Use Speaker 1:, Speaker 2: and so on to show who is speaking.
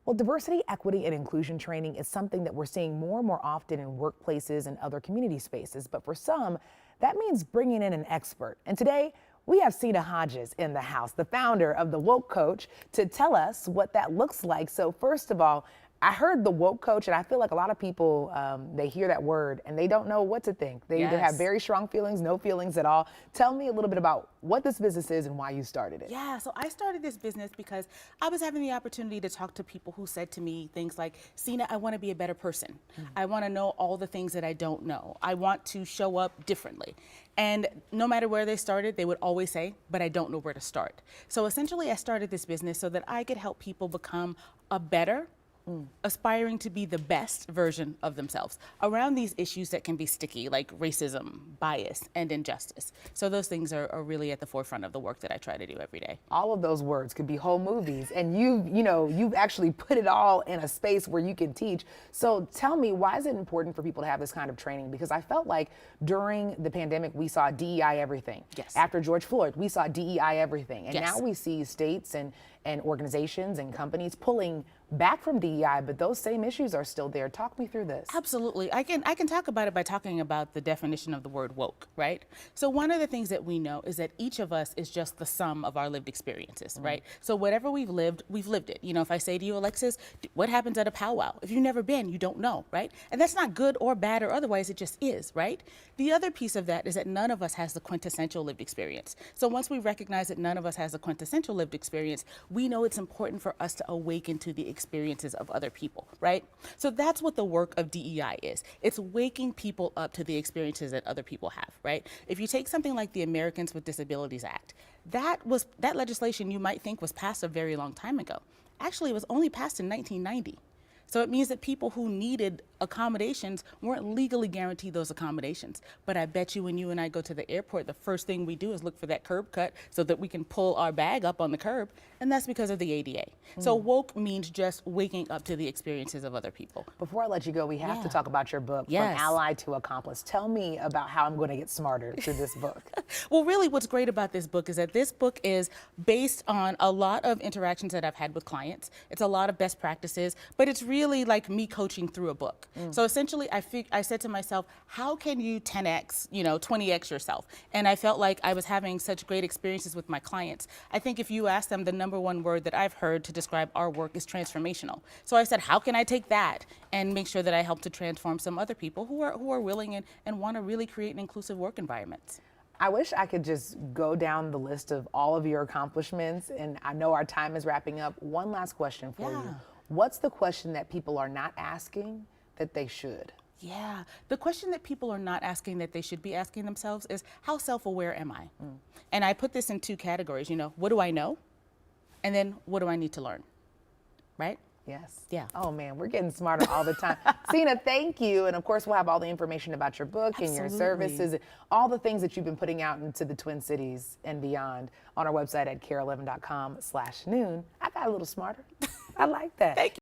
Speaker 1: Well, diversity, equity, and inclusion training is something that we're seeing more and more often in workplaces and other community spaces. But for some, that means bringing in an expert. And today, we have Sina Hodges in the house, the founder of the Woke Coach, to tell us what that looks like. So first of all, I heard the Woke Coach, and I feel like a lot of people, they hear that word and they don't know what to think. They either have very strong feelings, no feelings at all. Tell me a little bit about what this business is and why you started it.
Speaker 2: Yeah, so I started this business because I was having the opportunity to talk to people who said to me things like, Sina, I want to be a better person. I want to know all the things that I don't know. I want to show up differently. And no matter where they started, they would always say, but I don't know where to start. So essentially, I started this business so that I could help people become a better, aspiring to be the best version of themselves around these issues that can be sticky, like racism, bias, and injustice. So those things are really at the forefront of the work that I try to do every day.
Speaker 1: All of those words could be whole movies, and you've actually put it all in a space where you can teach. So tell me, why is it important for people to have this kind of training? Because I felt like during the pandemic, we saw DEI everything.
Speaker 2: Yes.
Speaker 1: After George Floyd, we saw DEI everything. And
Speaker 2: Yes.
Speaker 1: now we see states and organizations and companies pulling back from DEI, but those same issues are still there. Talk me through this.
Speaker 2: Absolutely. I can talk about it by talking about the definition of the word woke, right? So one of the things that we know is that each of us is just the sum of our lived experiences, right? So whatever we've lived it. You know, if I say to you, Alexis, what happens at a powwow? If you've never been, you don't know, right? And that's not good or bad or otherwise, it just is, right? The other piece of that is that none of us has the quintessential lived experience. So once we recognize that none of us has the quintessential lived experience, we know it's important for us to awaken to the experiences of other people, right? So that's what the work of DEI is. It's waking people up to the experiences that other people have, right? If you take something like the Americans with Disabilities Act, that legislation you might think was passed a very long time ago. Actually, it was only passed in 1990. So it means that people who needed accommodations weren't legally guaranteed those accommodations. But I bet you when you and I go to the airport, the first thing we do is look for that curb cut so that we can pull our bag up on the curb. And that's because of the ADA. So woke means just waking up to the experiences of other people.
Speaker 1: Before I let you go, we have to talk about your book,
Speaker 2: Yes.
Speaker 1: From Ally to Accomplice. Tell me about how I'm going to get smarter through this book.
Speaker 2: Well, really what's great about this book is that this book is based on a lot of interactions that I've had with clients. It's a lot of best practices, but it's really like me coaching through a book. So essentially I said to myself, how can you 10x, 20x yourself? And I felt like I was having such great experiences with my clients. I think if you ask them, the number one word that I've heard to describe our work is transformational. So I said, how can I take that and make sure that I help to transform some other people who are willing and want to really create an inclusive work environment?
Speaker 1: I wish I could just go down the list of all of your accomplishments, and I know our time is wrapping up. One last question for you. What's the question that people are not asking that they should?
Speaker 2: Yeah, the question that people are not asking that they should be asking themselves is, how self-aware am I? And I put this in two categories, what do I know? And then what do I need to learn, right?
Speaker 1: Yes.
Speaker 2: Yeah.
Speaker 1: Oh man, we're getting smarter all the time. Sina, thank you. And of course, we'll have all the information about your book and your services, all the things that you've been putting out into the Twin Cities and beyond on our website at KARE11.com/noon. I got a little smarter. I like that.
Speaker 2: Thank you.